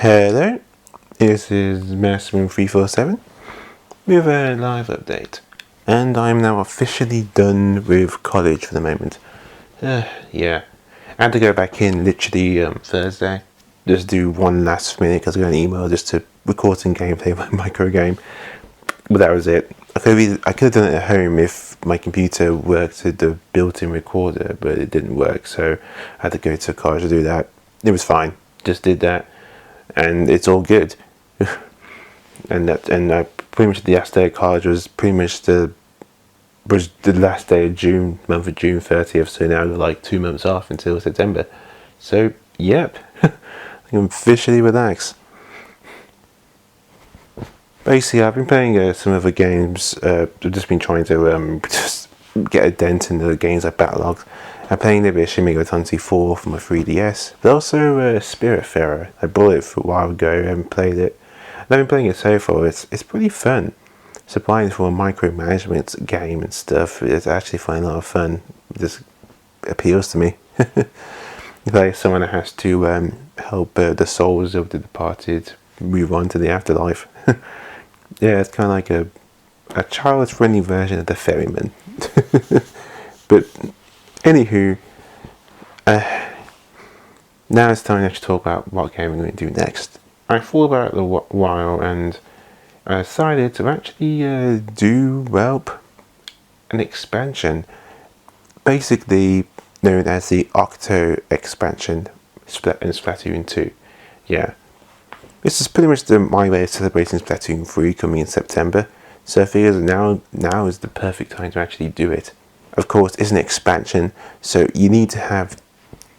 Hello, this is Massmoon347 with a live update, and I'm now officially done with college for the moment. Yeah, I had to go back in literally Thursday, just do one last minute because I got an email just to record some gameplay of my micro game, but that was it. I could have done it at home if my computer worked with the built-in recorder, but it didn't work, so I had to go to college to do that. It was fine, just did that. And it's all good. and pretty much the last day of college was pretty much the last day of June, month of June 30th. So now we're like 2 months off until September. So yep, I can officially relax. Basically, I've been playing some other games. I've just been trying to just get a dent in the games I've backlogged. I'm playing a bit of Shin Megami Tensei 4 for my 3DS, but also Spiritfarer. I bought it for a while ago, I haven't played it. And I've been playing it so far, it's pretty fun. Supplying for a micromanagement game and stuff, it's actually finding a lot of fun. It just appeals to me. Like someone that has to help the souls of the departed move on to the afterlife. Yeah, it's kind of like a child-friendly version of the Ferryman. But anywho, now it's time to actually talk about what game we're going to do next. I thought about it a while and I decided to actually do, well, an expansion. Basically known as the Octo expansion in Splatoon 2. Yeah. This is pretty much my way of celebrating Splatoon 3 coming in September. So I figured now is the perfect time to actually do it. Of course, it's an expansion, so you need to have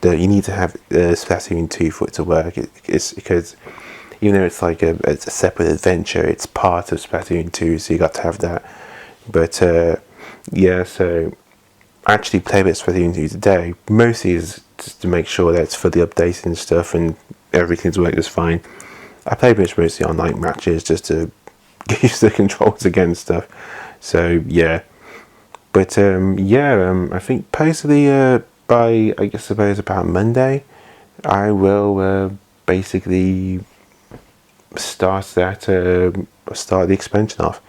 Splatoon 2 for it to work. It's because even though it's like it's a separate adventure, it's part of Splatoon 2, so you got to have that. But yeah, so I actually played a bit of Splatoon 2 today. Mostly is just to make sure that it's fully updated and stuff, and everything's working just fine. I played mostly online matches just to get used to the controls again and stuff. So yeah. But I think personally by I suppose about Monday I will basically start the expansion off.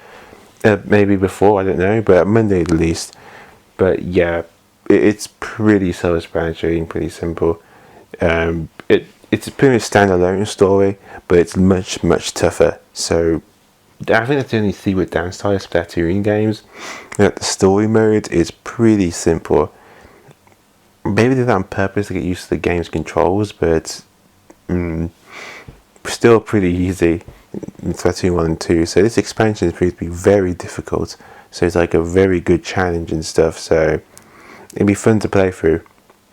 Maybe before, I don't know, but Monday at least. But yeah, it's pretty self-explanatory and pretty simple. It's a pretty much standalone story, but it's much tougher. So I think that's the only thing with downside of Splatoon games. That the story mode is pretty simple. Maybe they did that on purpose to get used to the game's controls, but still pretty easy in Splatoon 1 and 2. So this expansion is proved to be very difficult. So it's like a very good challenge and stuff. So it'd be fun to play through.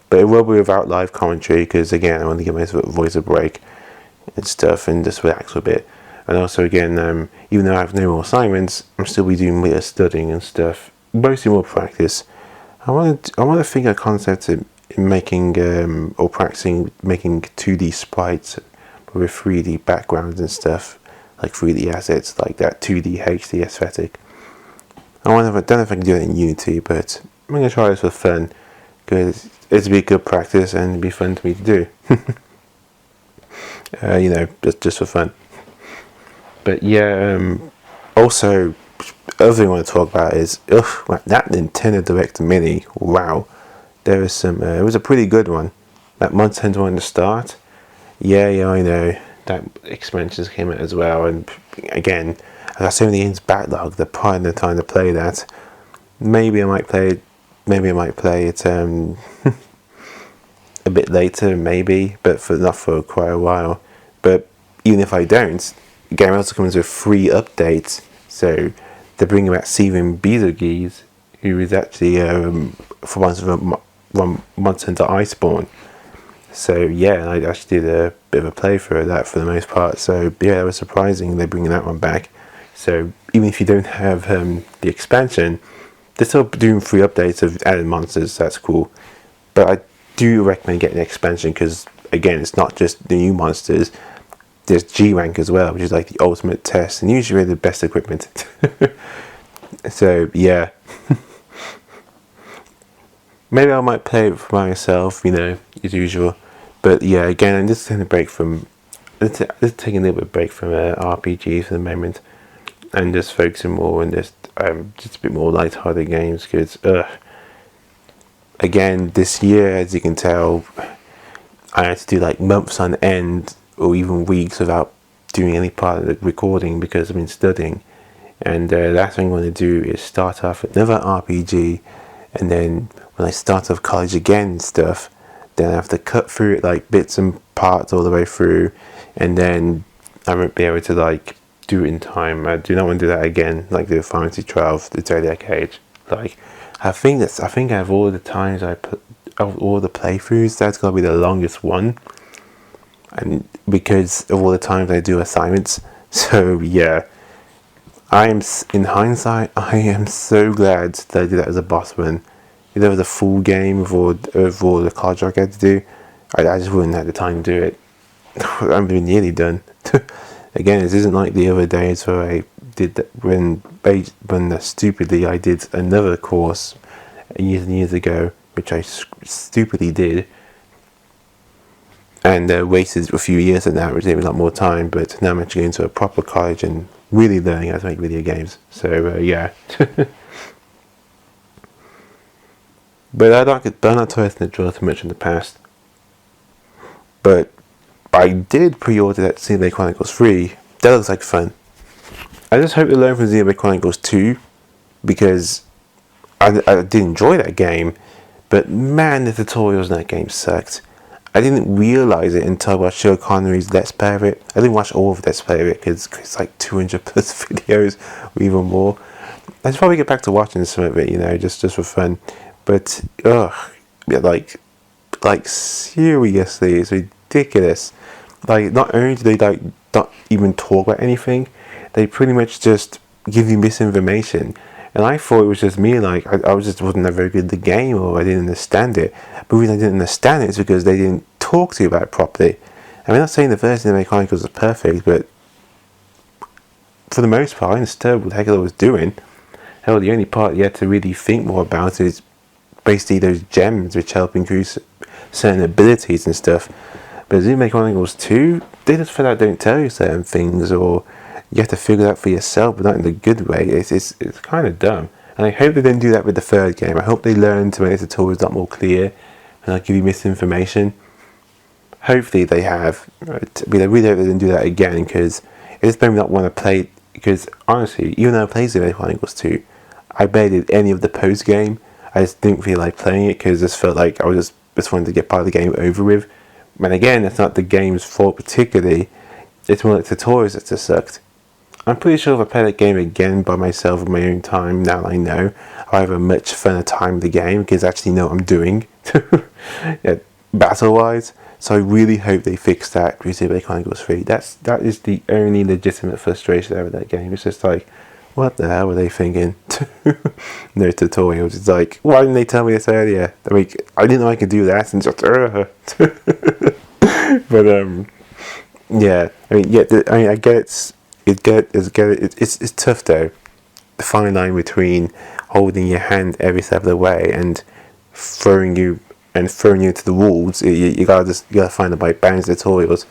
But it will be without live commentary because again I want to give my voice a break and stuff and just relax a bit. And also again, even though I have no more assignments, I'm still be doing more studying and stuff. Mostly more practice. I want to figure a concept in making or practicing making 2D sprites with 3D backgrounds and stuff, like 3D assets, like that 2D HD aesthetic. I don't know if I can do it in Unity, but I'm gonna try this for fun because it'd be good practice and it'd be fun to me to do. Just for fun. But yeah, also, other thing I want to talk about is that Nintendo Direct Mini. Wow, there was some. It was a pretty good one. That Nintendo one to start. Yeah, I know that expansions came out as well. And again, I got so many games backlogged. The pride of the time to play that. Maybe I might play it. Maybe I might play it a bit later. Maybe, but not for quite a while. But even if I don't. The game also comes with free updates, so they're bringing back Steven Beetlegeese, who is actually for Monster Hunter Iceborne. So yeah, I actually did a bit of a playthrough of that for the most part. So yeah, that was surprising they're bringing that one back. So even if you don't have the expansion, they're still doing free updates of added monsters. So that's cool. But I do recommend getting an expansion because again, it's not just the new monsters. There's G-Rank as well, which is like the ultimate test, and usually the best equipment. So, yeah. Maybe I might play it for myself, as usual. But yeah, again, I'm just taking a break from just taking a little bit of break from RPGs for the moment, and just focusing more on just a bit more light-hearted games. Because again, this year, as you can tell, I had to do like months on end or even weeks without doing any part of the recording because I've been studying. And the last thing I want to do is start off another RPG, and then when I start off college again and stuff, then I have to cut through it like bits and parts all the way through, and then I won't be able to like do it in time. I do not want to do that again, like the Final Fantasy 12, the Zodiac Age. Like, I think out of all the times I put, of all the playthroughs, that's gonna be the longest one, and because of all the times I do assignments. So yeah, in hindsight, I am so glad that I did that as a boss run. If there was a full game of all the cards I had to do, I just wouldn't have the time to do it. I'm nearly done. Again, this isn't like the other days where I did that when stupidly I did another course years and years ago, which I stupidly did, and wasted a few years on that, which gave me a lot more time. But now I'm actually going to a proper college and really learning how to make video games. So yeah. But I'm not toying the drill too much in the past. But I did pre-order that Xenoblade Chronicles 3. That looks like fun. I just hope to learn from Xenoblade Chronicles 2, because I did enjoy that game, but man, the tutorials in that game sucked. I didn't realise it until I watched Joe Connery's Let's Play of it. I didn't watch all of Let's Play of it because it's like 200 plus videos or even more. I should probably get back to watching some of it, just for fun. But like seriously, it's ridiculous. Like, not only do they not even talk about anything, they pretty much just give you misinformation. And I thought it was just me, like I wasn't that very good at the game, or I didn't understand it. But the reason I didn't understand it is because they didn't talk to you about it properly. I mean, I'm not saying the first Xenoblade Chronicles is perfect, but for the most part, I understood what the heck I was doing. Hell, the only part you had to really think more about is basically those gems which help increase certain abilities and stuff. But Xenoblade Chronicles 2, they just flat out don't tell you certain things, or you have to figure it out for yourself, but not in the good way. It's kind of dumb. And I hope they didn't do that with the third game. I hope they learn to make the tutorials a lot more clear and not give you misinformation. Hopefully they have. But I really hope they didn't do that again, because it just made me not want to play. Because honestly, even though I played Xenoblade Chronicles 2, I barely did any of the post game. I just didn't feel like playing it because it just felt like I was just wanted to get part of the game over with. And again, that's not the game's fault particularly. It's more like the tutorials that just sucked. I'm pretty sure if I play that game again by myself in my own time, now I know, I'll have a much funner time with the game because I actually know what I'm doing, yeah, battle-wise. So I really hope they fix that with Xenoblade Chronicles 3. That is the only legitimate frustration over that game. It's just like, what the hell were they thinking? No tutorials. It's like, why didn't they tell me this earlier? I mean, I didn't know I could do that, and just but yeah. I mean, yeah. I get it's tough though. The fine line between holding your hand every step of the way and throwing you into the walls. You gotta find the right balance. Tutorials.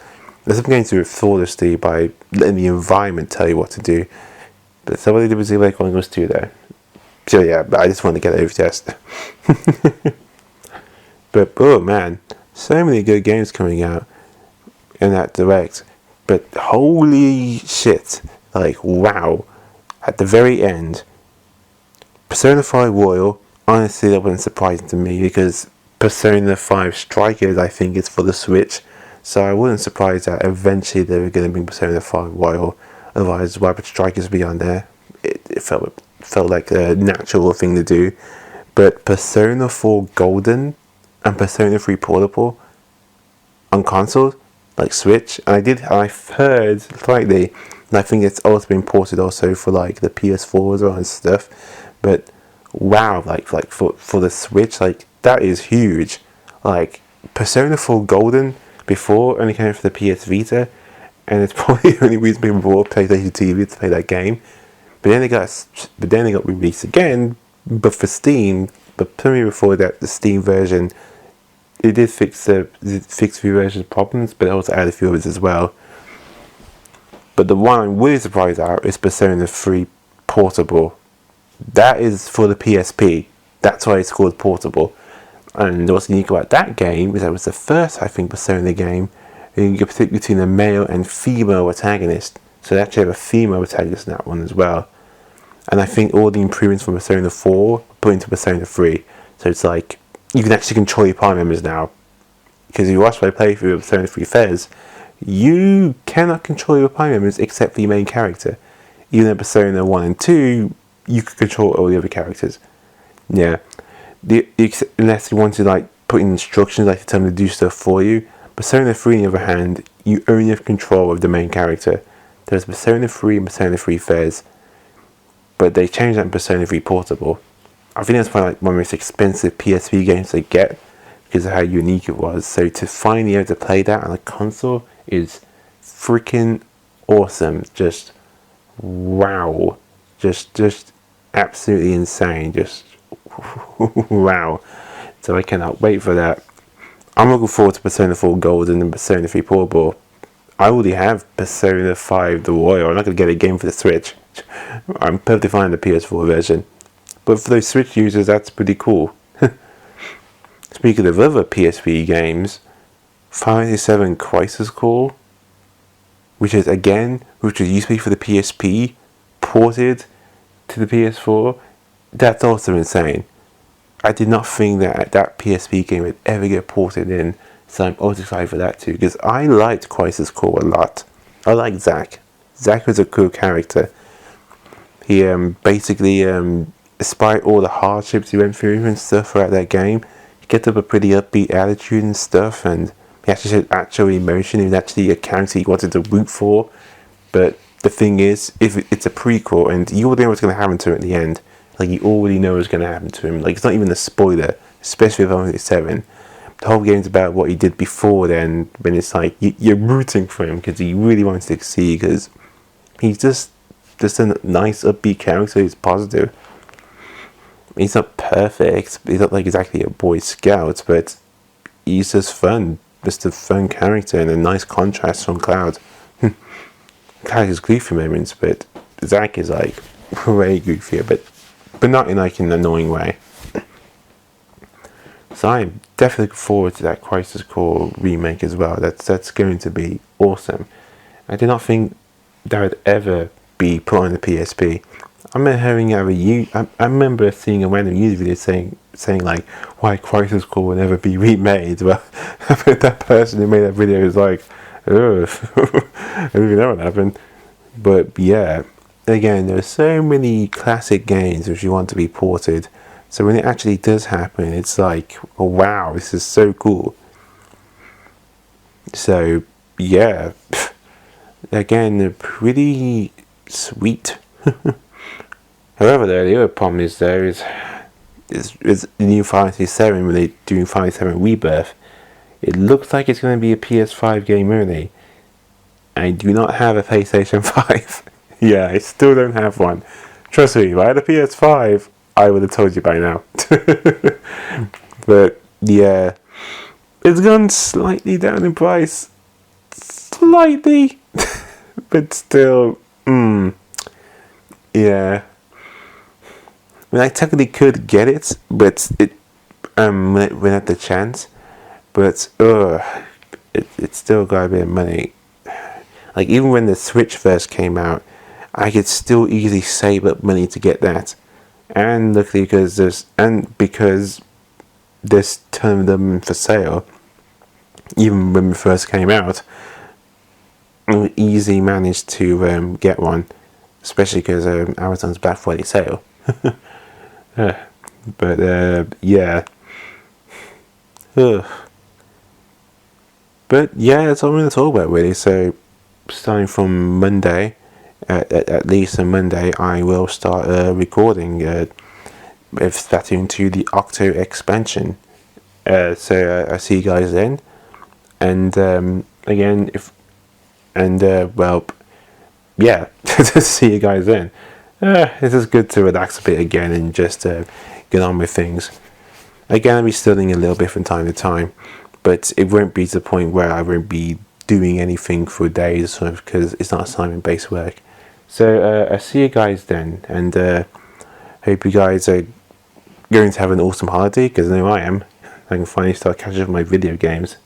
There's something going through it flawlessly by letting the environment tell you what to do. But that's what they did with Xenoblade Chronicles 2 there. So yeah, but I just wanted to get it over test. But oh man, so many good games coming out in that direct. But holy shit, like wow. At the very end, Persona 5 Royal, honestly that wasn't surprising to me because Persona 5 Strikers I think is for the Switch. So I wasn't surprised that eventually they were going to bring Persona 5 Royal. Otherwise, why would Strikers be on there? It felt like a natural thing to do. But Persona 4 Golden and Persona 3 Portable on consoles, like Switch, and I've heard slightly, and I think it's also been ported also for like the PS4 as well and stuff. But wow, like for the Switch, like that is huge. Like Persona 4 Golden before only came for the PS Vita, and it's probably the only reason people bought PlayStation TV to play that game. But then they got released again, but for Steam. But probably before that, the Steam version, it did fix a few version problems, but it also added a few others as well. But the one I'm really surprised at is Persona 3 Portable. That is for the PSP. That's why it's called Portable. And what's unique about that game is that it was the first, I think, Persona game you can pick between a male and female protagonist. So they actually have a female protagonist in that one as well. And I think all the improvements from Persona 4 put into Persona 3. So it's like, you can actually control your party members now. Because if you watch my playthrough of Persona 3 FES, you cannot control your party members except for your main character. Even in Persona 1 and 2, you could control all the other characters. Yeah. Unless you want to like put in instructions, like to tell them to do stuff for you. Persona 3 on the other hand, you only have control of the main character. There's Persona 3 and Persona 3 FES, but they changed that in Persona 3 Portable. I think that's probably like one of the most expensive PSP games they get because of how unique it was. So to finally be able to play that on a console is freaking awesome. Just wow. Just absolutely insane. Just wow. So I cannot wait for that. I'm looking forward to Persona 4 Golden and Persona 3 Portable. I already have Persona 5 The Royal. I'm not going to get a game for the Switch. I'm perfectly fine with the PS4 version. But for those Switch users, that's pretty cool. Speaking of other PSP games, Final Fantasy VII Crisis Core, which used to be for the PSP, ported to the PS4, that's also insane. I did not think that PSP game would ever get ported in, so I'm also excited for that too, because I liked Crisis Core a lot. I liked Zack. Zack was a cool character. He basically, despite all the hardships he went through and stuff throughout that game, he kept up a pretty upbeat attitude and stuff, and he actually showed actual emotion. He was actually a character he wanted to root for. But the thing is, if it's a prequel, and you already know what's going to happen to him at the end. Like, you already know what's going to happen to him. Like, it's not even a spoiler, especially with Final Fantasy 7. The whole game's about what he did before then, when it's like, you're rooting for him because he really wants to succeed, because he's just a nice, upbeat character who's positive. He's not perfect, he's not like exactly a Boy Scout, but he's just fun. Just a fun character and a nice contrast from Cloud. Cloud is goofy moments, but Zack is like way goofier, but not in like an annoying way. So I'm definitely looking forward to that Crisis Core remake as well. That's going to be awesome. I did not think that would ever be put on the PSP. I remember seeing a random YouTube video saying like, why Crisis Core will never be remade. Well, that person who made that video is like, ugh, I don't even know what happened. But yeah, again, there's so many classic games which you want to be ported. So when it actually does happen, it's like, oh, wow, this is so cool. So yeah, again, they're pretty sweet. However, the other problem is the new Final Fantasy 7, when they're doing Final Fantasy 7 Rebirth, it looks like it's going to be a PS5 game only. I do not have a PlayStation 5. Yeah, I still don't have one. Trust me, if I had a PS5, I would have told you by now. But yeah, it's gone slightly down in price. Slightly. But still, yeah. I mean, I technically could get it, but when I had the chance. But it's still got a bit of money. Like, even when the Switch first came out, I could still easily save up money to get that. And luckily, because there's ton of them for sale, even when we first came out, I easily managed to get one, especially because Amazon's Black Friday sale. But yeah. But yeah, that's all I'm going to talk about really. So starting from Monday, at least on Monday, I will start recording with Splatoon 2 the Octo expansion. So I see you guys then, and again, yeah, see you guys then. It's just good to relax a bit again and just get on with things. Again, I'll be studying a little bit from time to time, but it won't be to the point where I won't be doing anything for days, sort of, because it's not assignment based work. So I'll see you guys then, and hope you guys are going to have an awesome holiday, because I know I am. I can finally start catching up on my video games.